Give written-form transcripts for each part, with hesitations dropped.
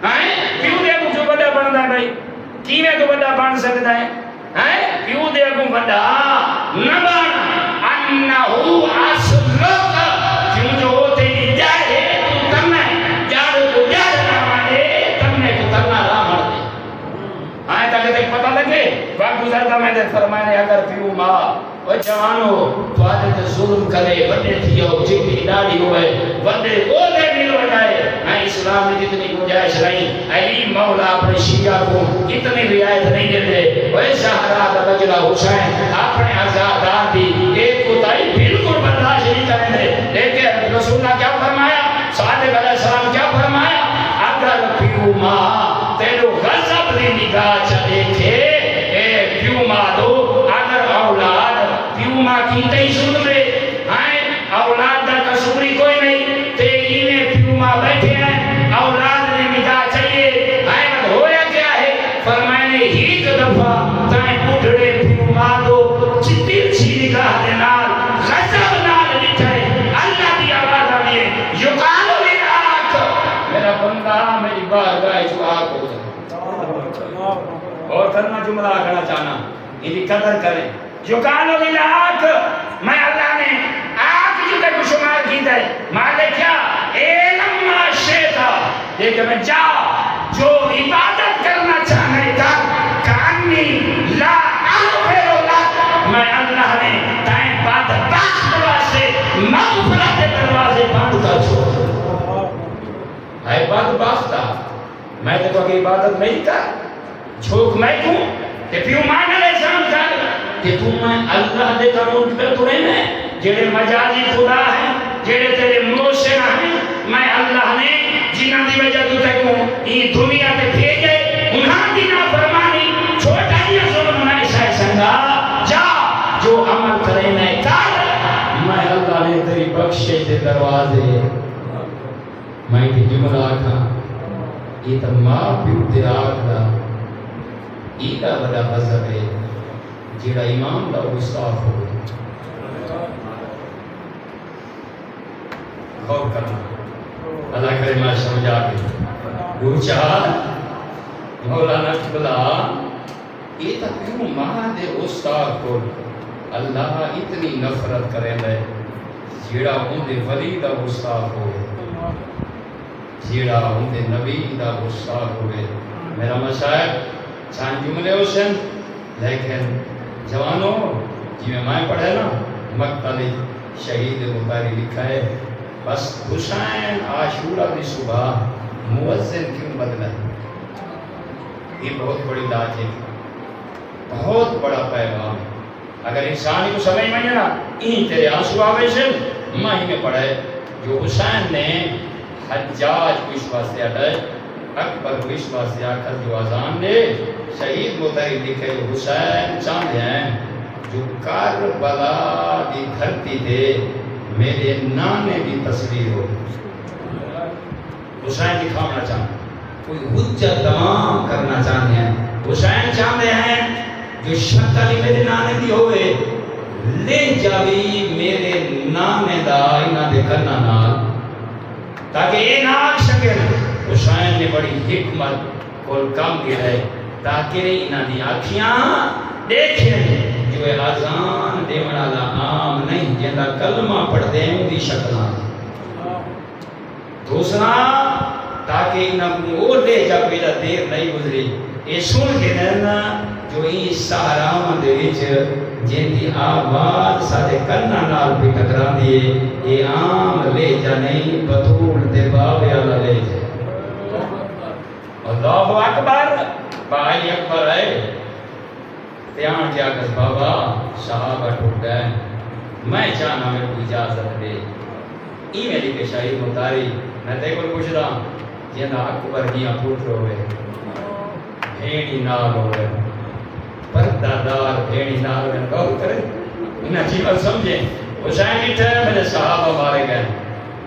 پیو دے اگوں جو بڑا بندا ہے بھائی کیویں تو بڑا بن سکدا ہے پیو دے اگوں بڑا نہ بن انہو اصلک کیوں جو تیری جائے تو کرنا ہے جاڑ کو جاڑ نہ مانے کرنے کو کرنا نہ مانے تاکہ تک پتہ لگے وقت گزرتا میں نے فرمایا اگر پیو ماں وہ جوانو تو آدھے تے ظلم کرے بڑے تھیو چکتی داڑھی ہوئے بڑے اولے بھی لوٹائے اسلام نے جتنی گنجائش نہیں علی مولا اپنے شیعہ کو اتنی رعایت نہیں دیتے وہ شہراد بجلا حسین اپنے آزادار دی ایک کوتاہی بالکل برداشت نہیں کریں دے لیکن رسول اللہ کیا فرمایا صادق علیہ السلام کیا فرمایا اگر پیو ماں تیرو غضب دی نگاہ چا دیکھے اے پیو ماں دو اگر اولاد پیو ماں کی تی ظلم ہے اولاد دا قصوری کوئی نہیں تے انہیں پیو ماں بیٹھے ہیں اولاد نے نگاہ چاہیے حیرت ہویا کیا ہے فرمائنے ہی دفعہ تائیں بڑھڑے پیو ماں دو چتر سی نگاہ دے نال غضب نال لکھے اللہ دی آواز آئیے یقالو لی آنکھ میرا بندہ میری بارگاہ جو آنکھ ہو جائے اور کرنا جملہ کرنا چاہنا یہ بھی قدر کریں یقالو لی آنکھ میں اللہ نے آنکھ جو تک شمار کی دے مالے کیا علم شیطا دیکھ میں جا جو عبادت کرنا چاہنے کا کانی لا اغفر اللہ میں اللہ نے تائیں بات دروازے مغفرت دروازے بند کر چھوڑ ہے بات باختا میں تو کہ عبادت نہیں کر چھوک میں کوں کہ پیو مانا لے شام کر کہ تم میں اللہ دے قانون پہ تو رہنے جڑے مجازی خدا ہیں جڑے تیرے موشنہ ہیں میں اللہ نے جنہاں دی وجہ تو تکوں یہ دنیا تے بھیجے انہاں دی نافرمانی چھوٹا یا ظلم نہ شاہ سنگا جا جو عمل کرے میں کر میں اللہ نے تیری بخشش دے دروازے میں کی جملہ آکھا یہ تو ماں پیو دے آکھا ایدہ بڑا غضب ہے جیڑا امام دا گستاخ ہوئے غور کرنا اللہ کرے میں سمجھا کے گوچار مولانا قبلہ یہ تکیوں ماں دے استاذ کو اللہ اتنی نفرت کریں دے جیڑا ان دے ولی دا استاذ ہوئے جیڑا ان دے نبی دا استاذ ہوئے میرا مشاہد چاند جملے حسین لیکن جوانوں جی میں پڑھے نا مقتل شہید مطاری لکھا ہے بس حسین عاشورہ کی صبح مؤذن کیوں بدلا ہے یہ بہت بڑی بات ہے بہت بڑا پیغام اگر انسان کو سمجھ میں نا این تیرے آنسو آوے سے ماہی میں پڑھے جو حسین نے حجاج کو اس واسطے اٹھائے اکبر کو اس واسطے آکر جو آزان دے شہید مطاری لکھے حسین چاند ہیں جو کربلا دی دھرتی دے میرے نانے بھی تصویر ہو حسین دکھانا چاہتے ہیں کوئی حجت تمام کرنا چاہتے ہیں حسین چاہتے ہیں جو شکل میرے نانے دی ہوئے لے جاوی میرے نانے دا انہاں دے کرنا نال تاکہ یہ ناک شکل حسین نے بڑی حکمت کل کام کیا ہے تاکہ انہاں دی آنکھیاں دیکھیں جو آزان دیونا عام نہیں جیندہ کلمہ پڑھ دیں دی شکلہ دوسرا تاکہ انہوں کو لے جا پیدا دیر نہیں گزری یہ سن کے دینا جو این سہرام دے وچ جن دی آواز سارے کرنا نال بھی ٹکرا دیے یہ عام لے جا نہیں بطول دے باوے اللہ لے جا اللہ اکبر بھائی اکبر ہے تیان کیا کس بابا صحابہ ٹوٹ گئے میں چاہنا میرے کو اجازت دے ای میری کے شاہی مطاری میں تے کوئی پوچھ رہا جینا اکبر گیا پوٹ ہوئے بھینی نال ہوئے پردادار بھینی نال ہوئے گول کرے انہیں جیون سمجھیں حسین کی ٹھہر میرے صحابہ مارے گئے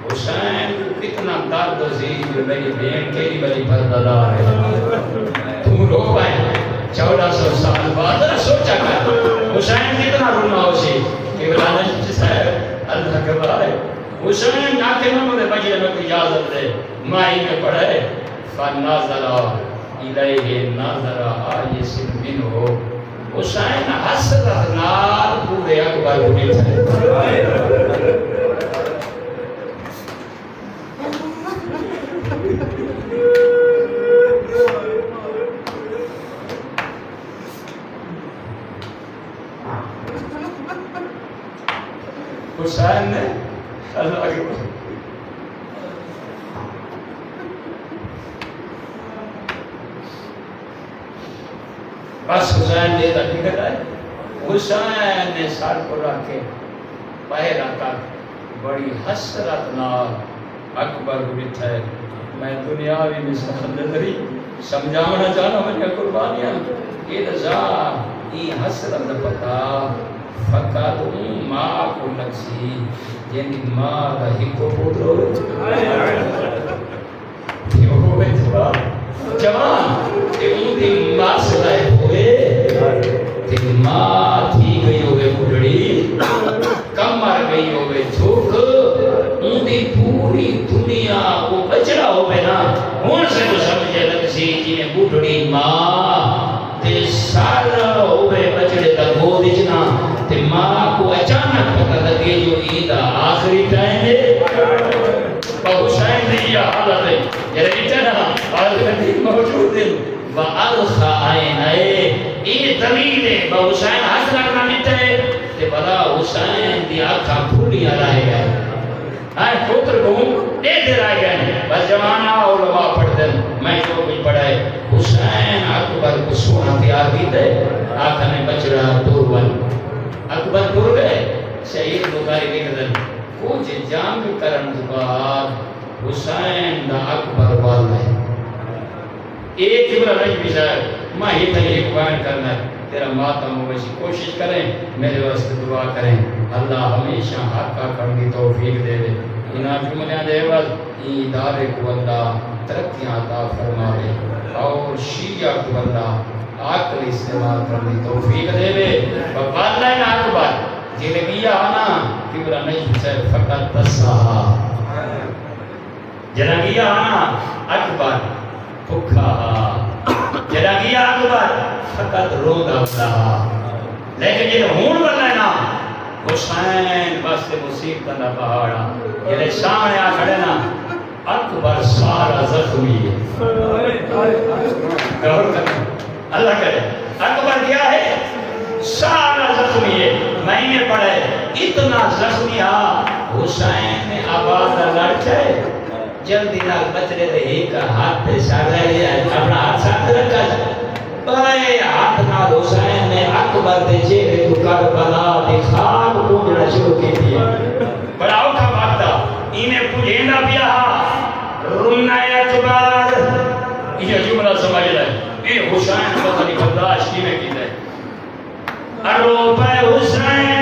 حسین کتنا درد و زیر میری بھین کیلی بلی پردادار ہے تم رو پائے 1400 سال بعد سوچا کر حسین کتنا رونا ہو سی کہ بلانا جس ہے اللہ کے بارے حسین ناکے میں مجھے بجے میں کوئی اجازت دے مائی میں پڑھے فنظر الیہ نظر آیس منہ حسین حسرت نال پورے اکبر کو ملتا حسین نے اللہ کے بس حسین نے ٹکٹ آئے حسین نے سر کو رکھ کے پہرا تک بڑی حسرت نال اکبر کو بٹھا ہے میں دنیاوی میں سمندری سمجھانا چاہنا مجھے قربانیاں یہ رضا یہ حسرت پتا فقط ماں کو نقصی یعنی ماں کا ہی کو پوتر ہوئے تھوڑا جوان کہ ان کی ماں سے لائے ہوئے کہ ماں تھی گئی ہوئے بڑھڑی کم مر گئی ہوئے جھوک ان کی پوری دنیا کو بچڑا ہوئے نا ان سے تو سمجھے لگ سی جنہیں بڑھڑی ماں تے سارا ہوئے بچڑے تک ہو دیجنا تے ماں کو اچانک پتہ لگے جو عید آخری ٹائم ہے حسین نے یہ حالت ہے یعنی اتنا حالت موجود ہے وَأَلْخَ عَيْنَيْ یہ دلیل ہے حسین حس رکھنا ملتا ہے تے بلا حسین دی آنکھاں کھلی آلائے گئے پتر کو دے دے رائے گئے بس جمانہ علماء پڑھ دیں میں جو کچھ پڑھائے حسین اکبر کو سونا تیار کی دے آنکھا نے بچڑا دور ون اکبر دور گئے شہید بخاری کے قدر کچھ جنگ کرن کے بعد حسین دا اکبر والا ہے ایک جبرہ نہیں بھی شاید میں ہی تھا ایک بیان کرنا ہے تیرا ماتم ہوئیسی کوشش کریں میرے واسطے دعا کریں اللہ ہمیشہ حق کا کرنی توفیق دے دے انہاں جملیاں دے وقت این ادارے کو اللہ ترقیاں عطا فرمائے اور شیعہ کو اللہ عقل استعمال کرنی توفیق دے دے واللہ اکبر جنگیہ آنا کبرا نہیں حسین فقط تساہا جنگیہ آنا اکبر پکھا جنگیہ اکبر فقط رودا ہوتا لیکن یہ ہون بنا ہے نا حسین بس مصیبت نہ پہاڑا یہ سامنے آ کھڑے نا اکبر سارا زخمی ہے غور کریں اللہ کرے اکبر کیا ہے سارا زخمی ہے میں نے پڑھے اتنا زخمی حسین نے آواز لڑکے جلدی نہ بچڑے رہے ایک ہاتھ سارا اپنا ہاتھ ساتھ رکھا بڑے ہاتھ نہ حسین نے اکبر دے چہرے کو کربلا دے خاک پونجنا شروع کی دیا بڑا اوکھا بات تھا انہیں پوجھینا پیا رونا اکبر یہ جملہ سمجھ لے یہ حسین پتہ نہیں برداشت کی میں کی دے ارو پہ حسین